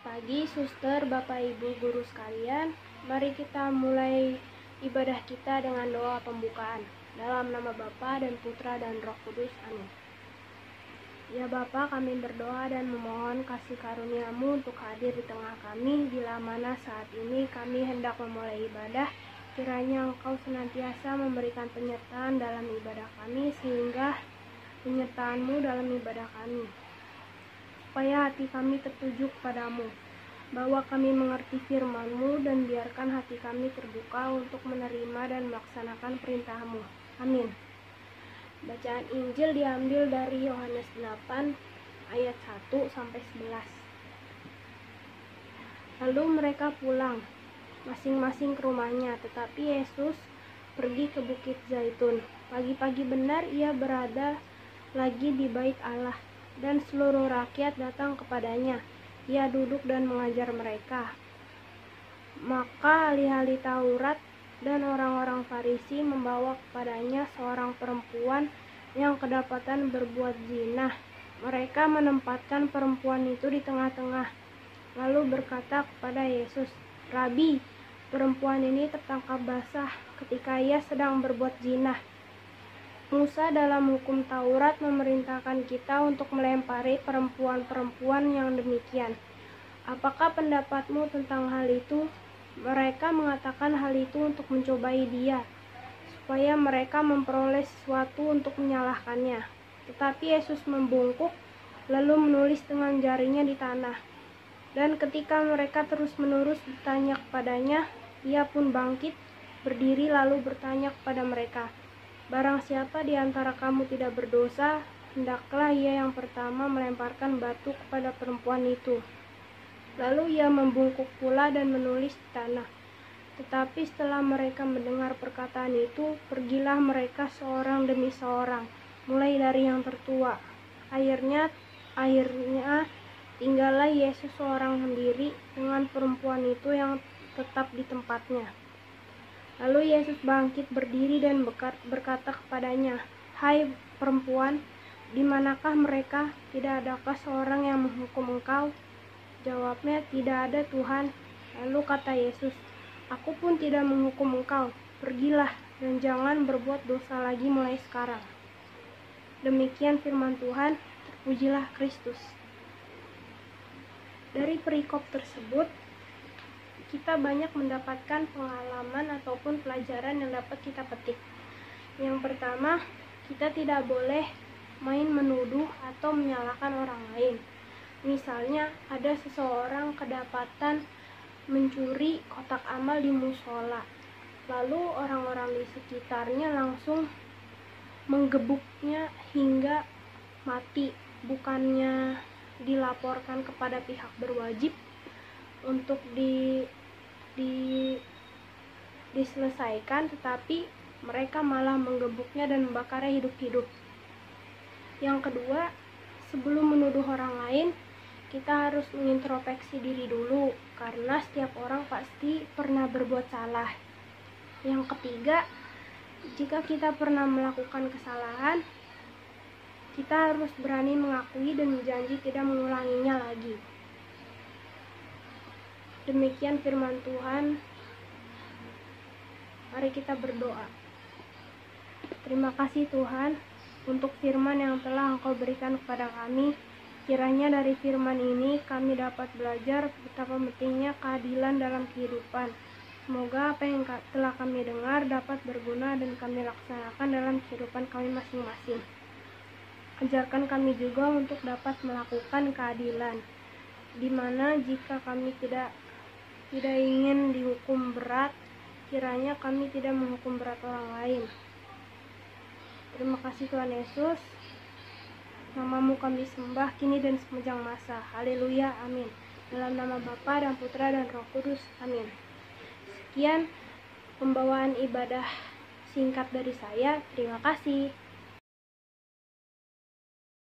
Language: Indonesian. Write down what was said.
Pagi, suster, bapak, ibu, guru sekalian. Mari kita mulai ibadah kita dengan doa pembukaan. Dalam nama Bapa dan Putra dan Roh Kudus. Amin. Ya Bapa, kami berdoa dan memohon kasih karunia-Mu untuk hadir di tengah kami bila mana saat ini kami hendak memulai ibadah. Kiranya Engkau senantiasa memberikan penyertaan dalam ibadah kami, sehingga penyertaan-Mu dalam ibadah kami, supaya hati kami tertuju kepadamu, bahwa kami mengerti firman-Mu, dan biarkan hati kami terbuka untuk menerima dan melaksanakan perintah-Mu. Amin. Bacaan Injil diambil dari Yohanes 8 ayat 1-11. Lalu mereka pulang masing-masing ke rumahnya, tetapi Yesus pergi ke Bukit Zaitun. Pagi-pagi benar ia berada lagi di bait Allah, dan seluruh rakyat datang kepadanya. Ia duduk dan mengajar mereka. Maka ahli-ahli Taurat dan orang-orang Farisi membawa kepadanya seorang perempuan yang kedapatan berbuat zina. Mereka menempatkan perempuan itu di tengah-tengah, lalu berkata kepada Yesus, "Rabi, perempuan ini tertangkap basah ketika ia sedang berbuat zina. Musa dalam hukum Taurat memerintahkan kita untuk melempari perempuan-perempuan yang demikian. Apakah pendapatmu tentang hal itu?" Mereka mengatakan hal itu untuk mencobai dia, supaya mereka memperoleh sesuatu untuk menyalahkannya. Tetapi Yesus membungkuk, lalu menulis dengan jarinya di tanah. Dan ketika mereka terus-menerus bertanya kepadanya, ia pun bangkit, berdiri lalu bertanya kepada mereka, "Barang siapa di antara kamu tidak berdosa, hendaklah ia yang pertama melemparkan batu kepada perempuan itu." Lalu ia membungkuk pula dan menulis di tanah. Tetapi setelah mereka mendengar perkataan itu, pergilah mereka seorang demi seorang, mulai dari yang tertua. Akhirnya tinggallah Yesus seorang sendiri dengan perempuan itu yang tetap di tempatnya. Lalu Yesus bangkit berdiri dan berkata kepadanya, "Hai perempuan, di manakah mereka? Tidak adakah seorang yang menghukum engkau?" Jawabnya, "Tidak ada, Tuhan." Lalu kata Yesus, "Aku pun tidak menghukum engkau. Pergilah dan jangan berbuat dosa lagi mulai sekarang." Demikian firman Tuhan. Terpujilah Kristus. Dari perikop tersebut, kita banyak mendapatkan pengalaman ataupun pelajaran yang dapat kita petik. Yang pertama, kita tidak boleh main menuduh atau menyalahkan orang lain. Misalnya, ada seseorang kedapatan mencuri kotak amal di musola. Lalu orang-orang di sekitarnya langsung menggebuknya hingga mati. Bukannya dilaporkan kepada pihak berwajib untuk diselesaikan, tetapi mereka malah menggebuknya dan membakarnya hidup-hidup. Yang kedua, sebelum menuduh orang lain, kita harus mengintrospeksi diri dulu, karena setiap orang pasti pernah berbuat salah. Yang ketiga, jika kita pernah melakukan kesalahan, kita harus berani mengakui dan berjanji tidak mengulanginya lagi. Demikian firman Tuhan. Mari kita berdoa. Terima kasih Tuhan untuk firman yang telah Engkau berikan kepada kami. Kiranya dari firman ini kami dapat belajar betapa pentingnya keadilan dalam kehidupan. Semoga apa yang telah kami dengar dapat berguna dan kami laksanakan dalam kehidupan kami masing-masing. Ajarkan kami juga untuk dapat melakukan keadilan, di mana jika kami tidak ingin dihukum berat, kiranya kami tidak menghukum berat orang lain. Terima kasih Tuhan Yesus. Namamu kami sembah kini dan sepanjang masa. Haleluya, amin. Dalam nama Bapa dan Putra dan Roh Kudus, amin. Sekian pembawaan ibadah singkat dari saya. Terima kasih.